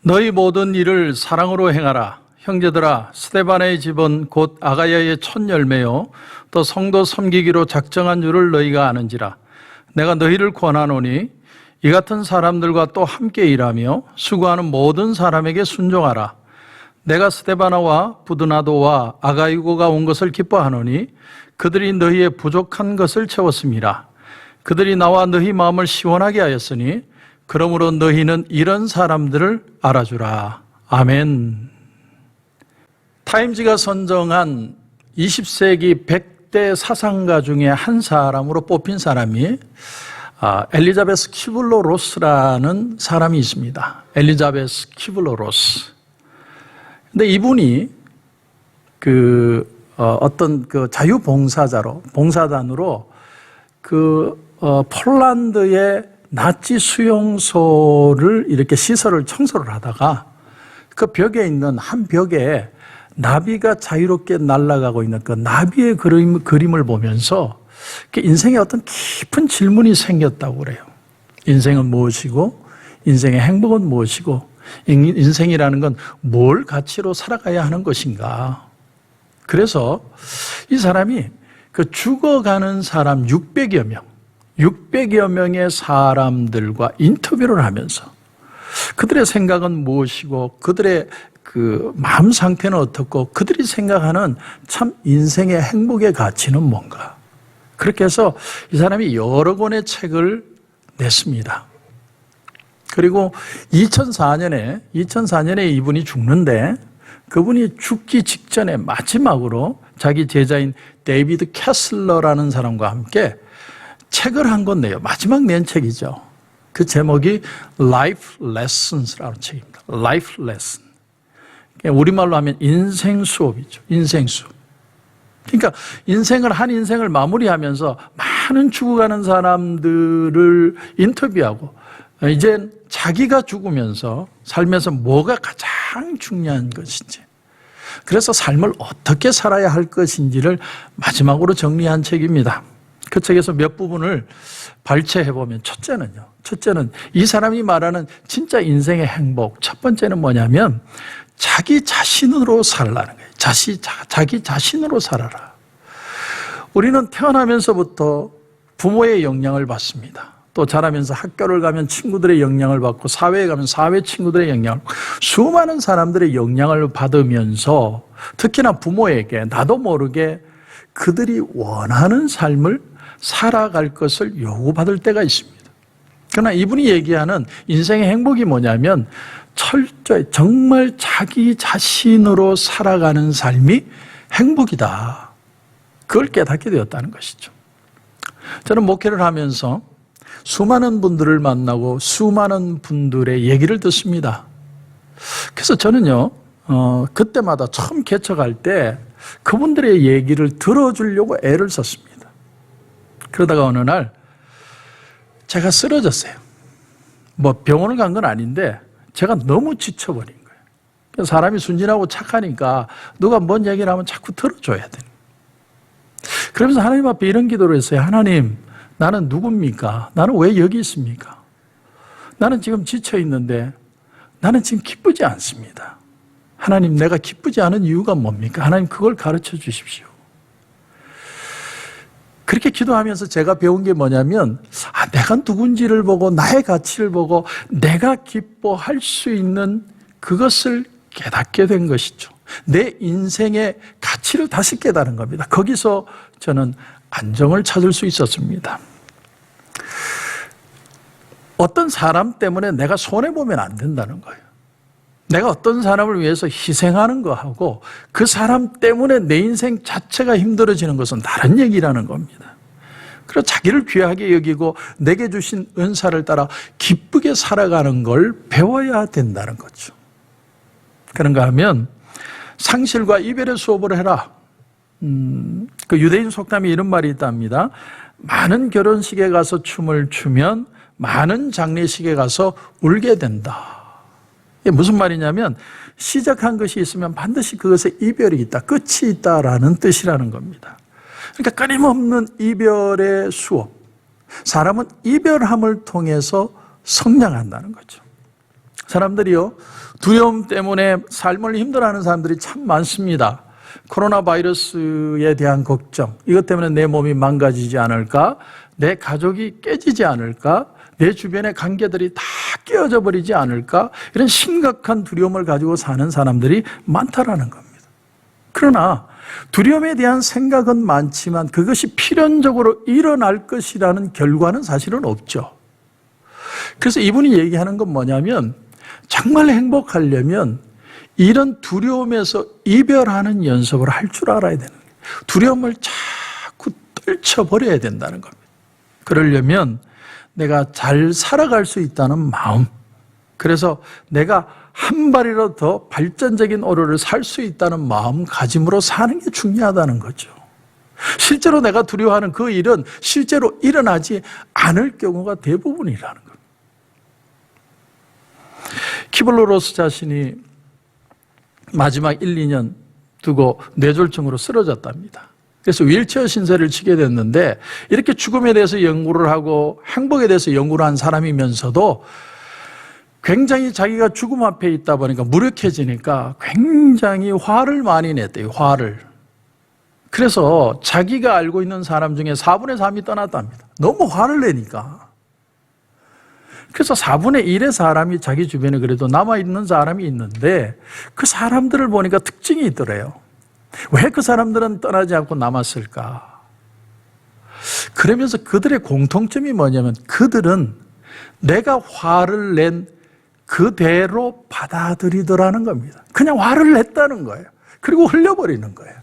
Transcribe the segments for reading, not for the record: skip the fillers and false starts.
너희 모든 일을 사랑으로 행하라. 형제들아, 스데반의 집은 곧 아가야의 첫 열매요 또 성도 섬기기로 작정한 줄을 너희가 아는지라. 내가 너희를 권하노니 이 같은 사람들과 또 함께 일하며 수고하는 모든 사람에게 순종하라. 내가 스데바나와 부드나도와 아가이고가 온 것을 기뻐하노니 그들이 너희의 부족한 것을 채웠습니다. 그들이 나와 너희 마음을 시원하게 하였으니 그러므로 너희는 이런 사람들을 알아주라. 아멘. 타임지가 선정한 20세기 100대 사상가 중에 한 사람으로 뽑힌 사람이 엘리자베스 키블러 로스라는 사람이 있습니다. 엘리자베스 키블러 로스. 근데 이분이 어떤 자유봉사자로, 봉사단으로 폴란드의 나치 수용소를 이렇게 시설을 청소를 하다가 그 벽에 있는 한 벽에 나비가 자유롭게 날아가고 있는 그 나비의 그림을 보면서 인생에 어떤 깊은 질문이 생겼다고 그래요. 인생은 무엇이고, 인생의 행복은 무엇이고, 인생이라는 건 뭘 가치로 살아가야 하는 것인가. 그래서 이 사람이 죽어가는 사람 600여 명의 사람들과 인터뷰를 하면서 그들의 생각은 무엇이고, 그들의 마음 상태는 어떻고, 그들이 생각하는 참 인생의 행복의 가치는 뭔가. 그렇게 해서 이 사람이 여러 권의 책을 냈습니다. 그리고 2004년에 이분이 죽는데, 그분이 죽기 직전에 마지막으로 자기 제자인 데이비드 캐슬러라는 사람과 함께 책을 한 권 내요. 마지막 낸 책이죠. 그 제목이 Life Lessons라는 책입니다. Life Lesson. 우리말로 하면 인생 수업이죠. 인생 수업. 그러니까 한 인생을 마무리하면서 많은 죽어가는 사람들을 인터뷰하고, 이제 자기가 죽으면서 삶에서 뭐가 가장 중요한 것인지, 그래서 삶을 어떻게 살아야 할 것인지를 마지막으로 정리한 책입니다. 그 책에서 몇 부분을 발췌해보면, 첫째는 이 사람이 말하는 진짜 인생의 행복, 첫 번째는 뭐냐면 자기 자신으로 살라는 거예요. 자기 자신으로 살아라. 우리는 태어나면서부터 부모의 영향을 받습니다. 또 자라면서 학교를 가면 친구들의 영향을 받고, 사회에 가면 사회 친구들의 영향을 받고, 수많은 사람들의 영향을 받으면서 특히나 부모에게 나도 모르게 그들이 원하는 삶을 살아갈 것을 요구받을 때가 있습니다. 그러나 이분이 얘기하는 인생의 행복이 뭐냐면 철저히 정말 자기 자신으로 살아가는 삶이 행복이다. 그걸 깨닫게 되었다는 것이죠. 저는 목회를 하면서 수많은 분들을 만나고 수많은 분들의 얘기를 듣습니다. 그래서 저는요, 그때마다 처음 개척할 때 그분들의 얘기를 들어주려고 애를 썼습니다. 그러다가 어느 날 제가 쓰러졌어요. 병원을 간 건 아닌데 제가 너무 지쳐버린 거예요. 사람이 순진하고 착하니까 누가 뭔 얘기를 하면 자꾸 들어줘야 돼요. 그러면서 하나님 앞에 이런 기도를 했어요. 하나님, 나는 누굽니까? 나는 왜 여기 있습니까? 나는 지금 지쳐 있는데 나는 지금 기쁘지 않습니다. 하나님, 내가 기쁘지 않은 이유가 뭡니까? 하나님, 그걸 가르쳐 주십시오. 그렇게 기도하면서 제가 배운 게 뭐냐면, 내가 누군지를 보고 나의 가치를 보고 내가 기뻐할 수 있는 그것을 깨닫게 된 것이죠. 내 인생의 가치를 다시 깨달은 겁니다. 거기서 저는 안정을 찾을 수 있었습니다. 어떤 사람 때문에 내가 손해보면 안 된다는 거예요. 내가 어떤 사람을 위해서 희생하는 거하고 그 사람 때문에 내 인생 자체가 힘들어지는 것은 다른 얘기라는 겁니다. 그래서 자기를 귀하게 여기고 내게 주신 은사를 따라 기쁘게 살아가는 걸 배워야 된다는 거죠. 그런가 하면 상실과 이별의 수업을 해라. 그 유대인 속담에 이런 말이 있답니다. 많은 결혼식에 가서 춤을 추면 많은 장례식에 가서 울게 된다. 이게 무슨 말이냐면 시작한 것이 있으면 반드시 그것에 이별이 있다, 끝이 있다라는 뜻이라는 겁니다. 그러니까 끊임없는 이별의 수업. 사람은 이별함을 통해서 성장한다는 거죠. 사람들이요, 두려움 때문에 삶을 힘들어하는 사람들이 참 많습니다. 코로나 바이러스에 대한 걱정, 이것 때문에 내 몸이 망가지지 않을까, 내 가족이 깨지지 않을까, 내 주변의 관계들이 다 깨어져 버리지 않을까, 이런 심각한 두려움을 가지고 사는 사람들이 많다라는 겁니다. 그러나 두려움에 대한 생각은 많지만 그것이 필연적으로 일어날 것이라는 결과는 사실은 없죠. 그래서 이분이 얘기하는 건 뭐냐면, 정말 행복하려면 이런 두려움에서 이별하는 연습을 할 줄 알아야 되는 거예요. 두려움을 자꾸 떨쳐버려야 된다는 겁니다. 그러려면 내가 잘 살아갈 수 있다는 마음, 그래서 내가 한 발이라도 더 발전적인 오르를 살 수 있다는 마음가짐으로 사는 게 중요하다는 거죠. 실제로 내가 두려워하는 그 일은 실제로 일어나지 않을 경우가 대부분이라는 겁니다. 키블로로스 자신이 마지막 1, 2년 두고 뇌졸중으로 쓰러졌답니다. 그래서 휠체어 신세를 지게 됐는데, 이렇게 죽음에 대해서 연구를 하고 행복에 대해서 연구를 한 사람이면서도 굉장히 자기가 죽음 앞에 있다 보니까 무력해지니까 굉장히 화를 많이 냈대요. 화를. 그래서 자기가 알고 있는 사람 중에 4분의 3이 떠났답니다. 너무 화를 내니까. 그래서 4분의 1의 사람이 자기 주변에 그래도 남아있는 사람이 있는데, 그 사람들을 보니까 특징이 있더래요. 왜 그 사람들은 떠나지 않고 남았을까? 그러면서 그들의 공통점이 뭐냐면, 그들은 내가 화를 낸 그대로 받아들이더라는 겁니다. 그냥 화를 냈다는 거예요. 그리고 흘려버리는 거예요.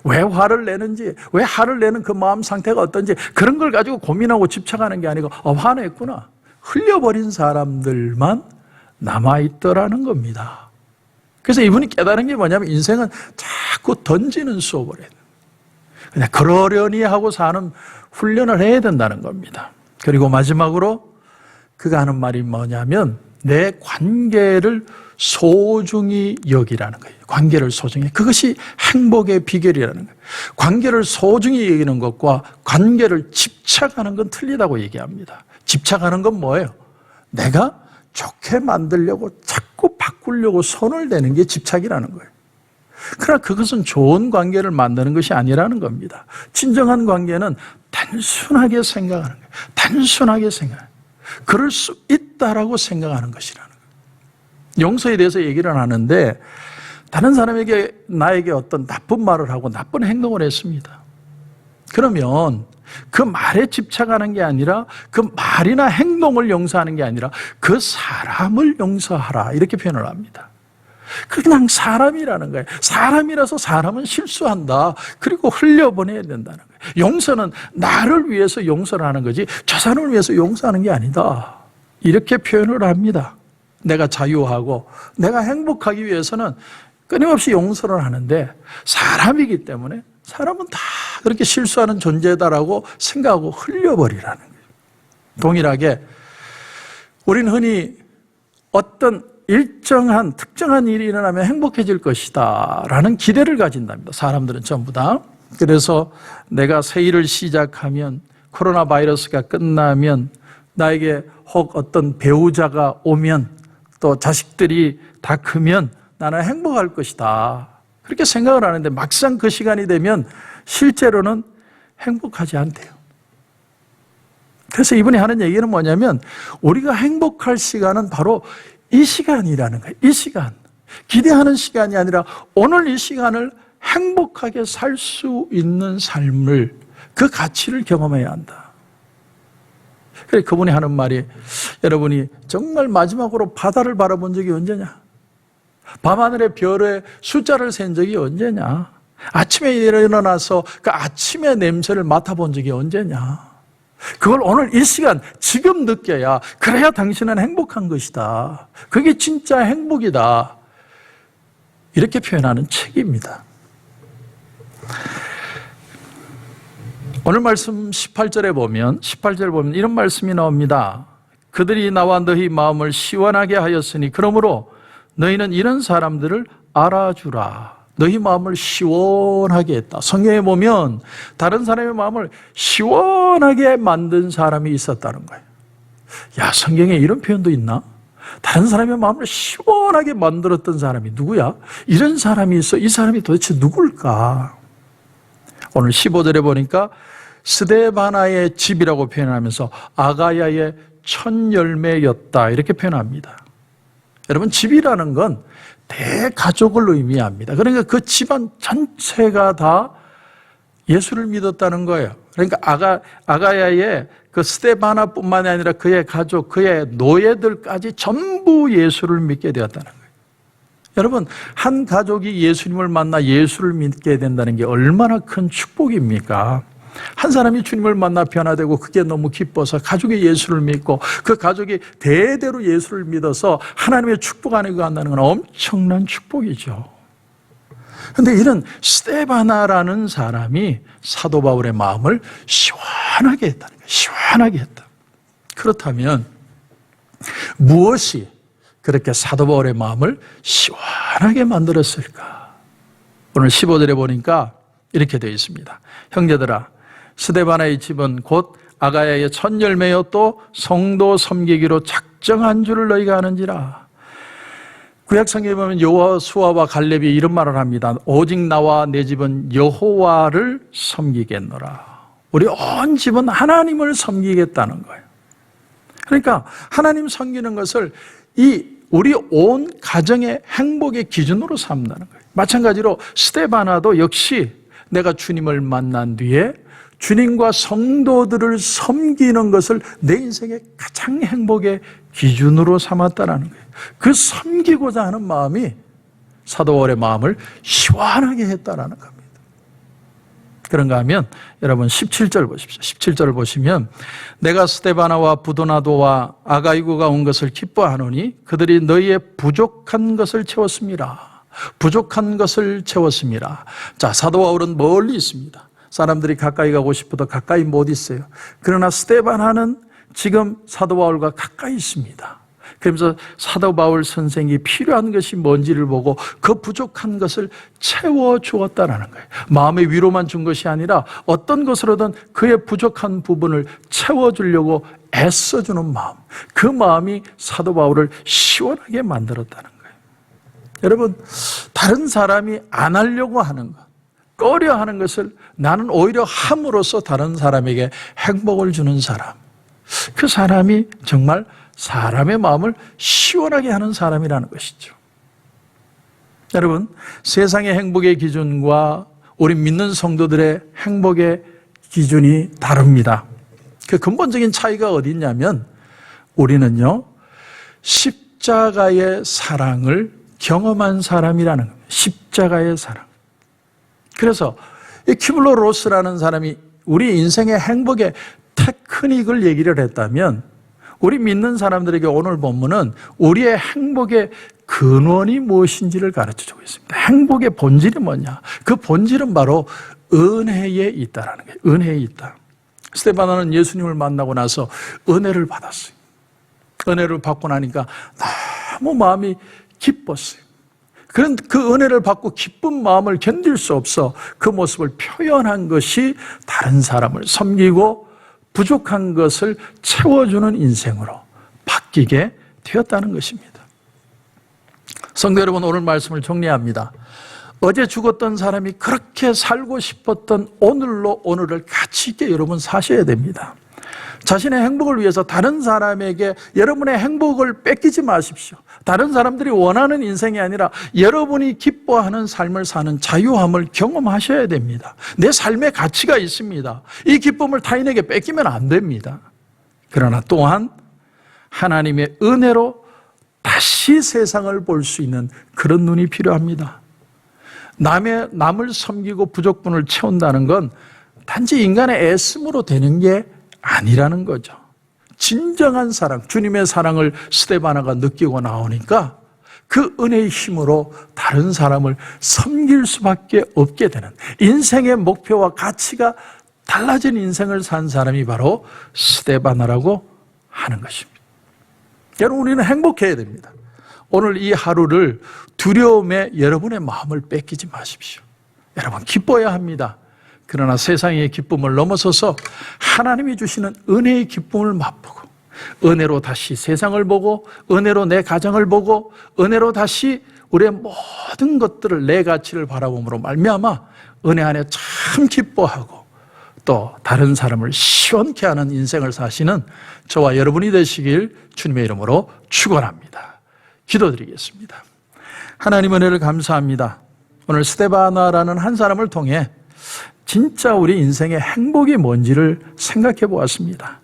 왜 화를 내는지, 왜 화를 내는 그 마음 상태가 어떤지, 그런 걸 가지고 고민하고 집착하는 게 아니고, 화냈구나, 흘려버린 사람들만 남아있더라는 겁니다. 그래서 이분이 깨달은 게 뭐냐면, 인생은 자꾸 던지는 수업을 해요. 그냥 그러려니 하고 사는 훈련을 해야 된다는 겁니다. 그리고 마지막으로 그가 하는 말이 뭐냐면, 내 관계를 소중히 여기라는 거예요. 관계를 소중히. 그것이 행복의 비결이라는 거예요. 관계를 소중히 여기는 것과 관계를 집착하는 건 틀리다고 얘기합니다. 집착하는 건 뭐예요? 내가 좋게 만들려고 자꾸 바꾸려고 손을 대는 게 집착이라는 거예요. 그러나 그것은 좋은 관계를 만드는 것이 아니라는 겁니다. 진정한 관계는 단순하게 생각하는 거예요. 단순하게 생각하는 거예요. 그럴 수 있다라고 생각하는 것이라는 거예요. 용서에 대해서 얘기를 하는데, 다른 사람에게 나에게 어떤 나쁜 말을 하고 나쁜 행동을 했습니다. 그러면 그 말에 집착하는 게 아니라, 그 말이나 행동을 용서하는 게 아니라 그 사람을 용서하라, 이렇게 표현을 합니다. 그냥 사람이라는 거예요. 사람이라서 사람은 실수한다. 그리고 흘려보내야 된다는 거예요. 용서는 나를 위해서 용서를 하는 거지 저 사람을 위해서 용서하는 게 아니다. 이렇게 표현을 합니다. 내가 자유하고 내가 행복하기 위해서는 끊임없이 용서를 하는데, 사람이기 때문에 사람은 다 그렇게 실수하는 존재다라고 생각하고 흘려버리라는 거예요. 동일하게 우리는 흔히 어떤 일정한 특정한 일이 일어나면 행복해질 것이다 라는 기대를 가진답니다. 사람들은 전부 다. 그래서 내가 새 일을 시작하면, 코로나 바이러스가 끝나면, 나에게 혹 어떤 배우자가 오면, 또 자식들이 다 크면 나는 행복할 것이다, 그렇게 생각을 하는데, 막상 그 시간이 되면 실제로는 행복하지 않대요. 그래서 이분이 하는 얘기는 뭐냐면, 우리가 행복할 시간은 바로 이 시간이라는 거예요. 이 시간. 기대하는 시간이 아니라 오늘 이 시간을 행복하게 살 수 있는 삶을, 그 가치를 경험해야 한다. 그래서 그분이 하는 말이, 여러분이 정말 마지막으로 바다를 바라본 적이 언제냐? 밤하늘의 별의 숫자를 센 적이 언제냐? 아침에 일어나서 그 아침의 냄새를 맡아본 적이 언제냐? 그걸 오늘 이 시간 지금 느껴야, 그래야 당신은 행복한 것이다. 그게 진짜 행복이다. 이렇게 표현하는 책입니다. 오늘 말씀 18절에 보면 이런 말씀이 나옵니다. 그들이 나와 너희 마음을 시원하게 하였으니 그러므로 너희는 이런 사람들을 알아주라. 너희 마음을 시원하게 했다. 성경에 보면 다른 사람의 마음을 시원하게 만든 사람이 있었다는 거예요. 야, 성경에 이런 표현도 있나? 다른 사람의 마음을 시원하게 만들었던 사람이 누구야? 이런 사람이 있어. 이 사람이 도대체 누굴까? 오늘 15절에 보니까 스데바나의 집이라고 표현하면서 아가야의 첫 열매였다 이렇게 표현합니다. 여러분, 집이라는 건 대가족을 의미합니다. 그러니까 그 집안 전체가 다 예수를 믿었다는 거예요. 그러니까 아가야의 그 스데바나뿐만 아니라 그의 가족, 그의 노예들까지 전부 예수를 믿게 되었다는 거예요. 여러분, 한 가족이 예수님을 만나 예수를 믿게 된다는 게 얼마나 큰 축복입니까? 한 사람이 주님을 만나 변화되고 그게 너무 기뻐서 가족이 예수를 믿고 그 가족이 대대로 예수를 믿어서 하나님의 축복 안에 간다는 건 엄청난 축복이죠. 그런데 이런 스데바나라는 사람이 사도 바울의 마음을 시원하게 했다는 거예요. 시원하게 했다. 그렇다면 무엇이 그렇게 사도 바울의 마음을 시원하게 만들었을까? 오늘 15절에 보니까 이렇게 되어 있습니다. 형제들아, 스데바나의 집은 곧 아가야의 첫 열매요 또 성도 섬기기로 작정한 줄을 너희가 아는지라. 구약성경에 보면 여호수아와 갈렙이 이런 말을 합니다. 오직 나와 내 집은 여호와를 섬기겠노라. 우리 온 집은 하나님을 섬기겠다는 거예요. 그러니까 하나님 섬기는 것을 우리 온 가정의 행복의 기준으로 삼는다는 거예요. 마찬가지로 스데바나도 역시 내가 주님을 만난 뒤에 주님과 성도들을 섬기는 것을 내 인생의 가장 행복의 기준으로 삼았다는 거예요. 그 섬기고자 하는 마음이 사도 바울의 마음을 시원하게 했다는 겁니다. 그런가 하면 여러분 17절 보십시오. 17절을 보시면 내가 스데바나와 부도나도와 아가이고가 온 것을 기뻐하노니 그들이 너희의 부족한 것을 채웠습니다. 부족한 것을 채웠습니다. 자, 사도 바울은 멀리 있습니다. 사람들이 가까이 가고 싶어도 가까이 못 있어요. 그러나 스데바나는 지금 사도 바울과 가까이 있습니다. 그러면서 사도 바울 선생이 필요한 것이 뭔지를 보고 그 부족한 것을 채워주었다는 거예요. 마음의 위로만 준 것이 아니라 어떤 것으로든 그의 부족한 부분을 채워주려고 애써주는 마음, 그 마음이 사도 바울을 시원하게 만들었다는 거예요. 여러분, 다른 사람이 안 하려고 하는 것, 꺼려 하는 것을 나는 오히려 함으로써 다른 사람에게 행복을 주는 사람, 그 사람이 정말 사람의 마음을 시원하게 하는 사람이라는 것이죠. 여러분, 세상의 행복의 기준과 우리 믿는 성도들의 행복의 기준이 다릅니다. 그 근본적인 차이가 어디 있냐면 우리는요, 십자가의 사랑을 경험한 사람이라는 겁니다. 십자가의 사랑. 그래서 이 큐블러 로스라는 사람이 우리 인생의 행복의 테크닉을 얘기를 했다면 우리 믿는 사람들에게 오늘 본문은 우리의 행복의 근원이 무엇인지를 가르쳐주고 있습니다. 행복의 본질이 뭐냐? 그 본질은 바로 은혜에 있다라는 거예요. 은혜에 있다. 스데바나는 예수님을 만나고 나서 은혜를 받았어요. 은혜를 받고 나니까 너무 마음이 기뻤어요. 그런 그 은혜를 받고 기쁜 마음을 견딜 수 없어 그 모습을 표현한 것이 다른 사람을 섬기고 부족한 것을 채워주는 인생으로 바뀌게 되었다는 것입니다. 성도 여러분, 오늘 말씀을 정리합니다. 어제 죽었던 사람이 그렇게 살고 싶었던 오늘로 오늘을 가치 있게 여러분 사셔야 됩니다. 자신의 행복을 위해서 다른 사람에게 여러분의 행복을 뺏기지 마십시오. 다른 사람들이 원하는 인생이 아니라 여러분이 기뻐하는 삶을 사는 자유함을 경험하셔야 됩니다. 내 삶의 가치가 있습니다. 이 기쁨을 타인에게 뺏기면 안 됩니다. 그러나 또한 하나님의 은혜로 다시 세상을 볼 수 있는 그런 눈이 필요합니다. 남을 섬기고 부족분을 채운다는 건 단지 인간의 애씀으로 되는 게 아니라는 거죠. 진정한 사랑, 주님의 사랑을 스데바나가 느끼고 나오니까 그 은혜의 힘으로 다른 사람을 섬길 수밖에 없게 되는, 인생의 목표와 가치가 달라진 인생을 산 사람이 바로 스데바나라고 하는 것입니다. 여러분, 우리는 행복해야 됩니다. 오늘 이 하루를 두려움에 여러분의 마음을 뺏기지 마십시오. 여러분, 기뻐야 합니다. 그러나 세상의 기쁨을 넘어서서 하나님이 주시는 은혜의 기쁨을 맛보고 은혜로 다시 세상을 보고, 은혜로 내 가정을 보고, 은혜로 다시 우리의 모든 것들을, 내 가치를 바라봄으로 말미암아 은혜 안에 참 기뻐하고 또 다른 사람을 시원케 하는 인생을 사시는 저와 여러분이 되시길 주님의 이름으로 축원합니다. 기도드리겠습니다. 하나님 은혜를 감사합니다. 오늘 스데바나라는 한 사람을 통해 진짜 우리 인생의 행복이 뭔지를 생각해 보았습니다.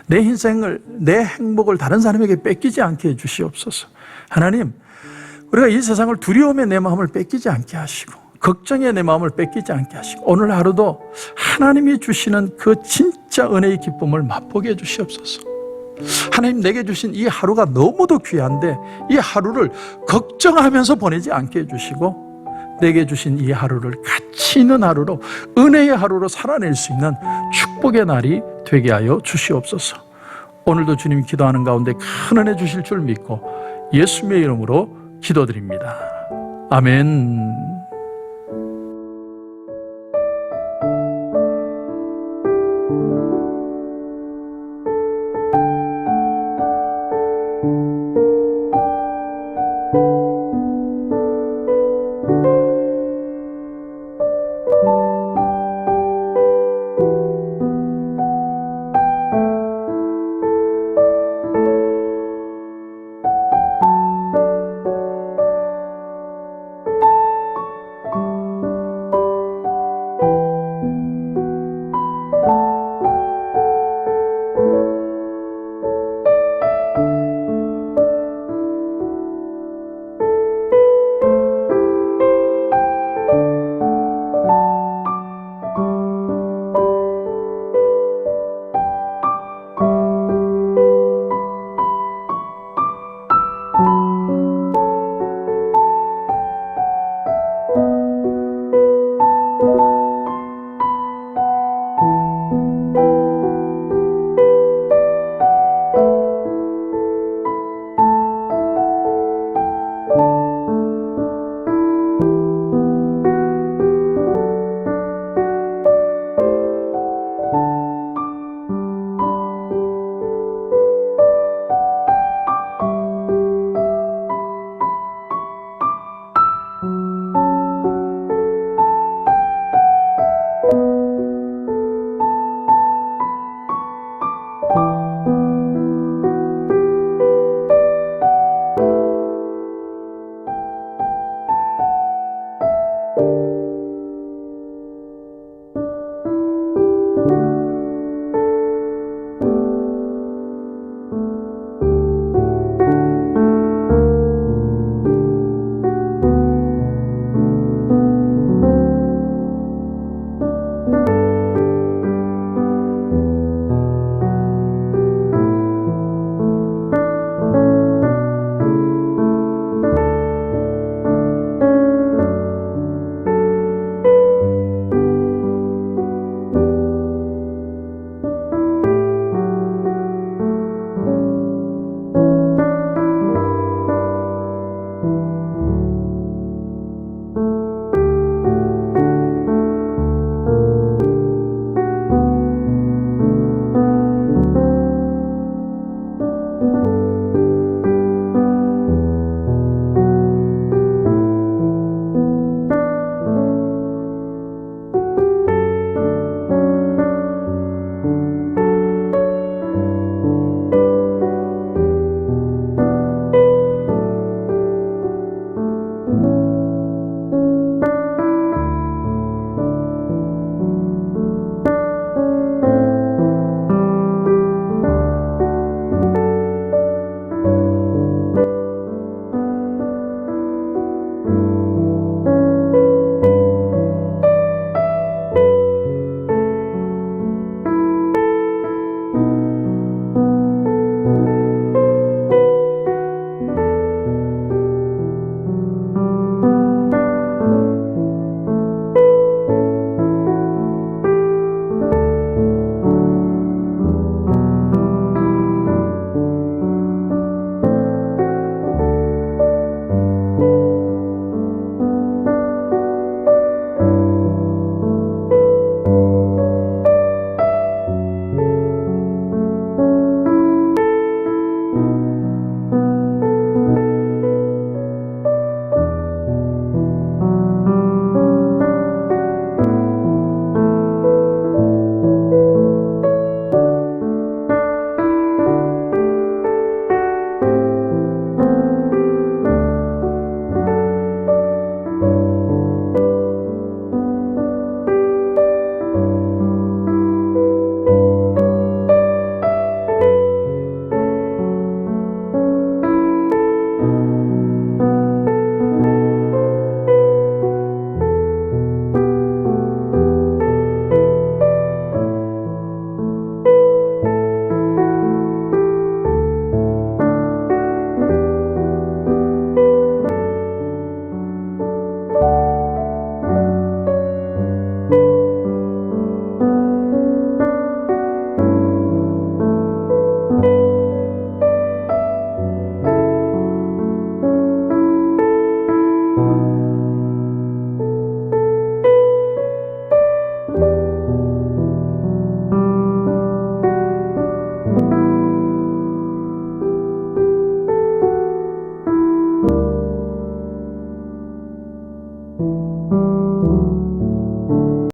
내 인생을, 내 행복을 다른 사람에게 뺏기지 않게 해주시옵소서. 하나님, 우리가 이 세상을 두려움에 내 마음을 뺏기지 않게 하시고, 걱정에 내 마음을 뺏기지 않게 하시고, 오늘 하루도 하나님이 주시는 그 진짜 은혜의 기쁨을 맛보게 해주시옵소서. 하나님, 내게 주신 이 하루가 너무도 귀한데 이 하루를 걱정하면서 보내지 않게 해주시고, 내게 주신 이 하루를 가치 있는 하루로, 은혜의 하루로 살아낼 수 있는 축복의 날이 되게 하여 주시옵소서. 오늘도 주님 기도하는 가운데 큰 은혜 주실 줄 믿고 예수님의 이름으로 기도드립니다. 아멘.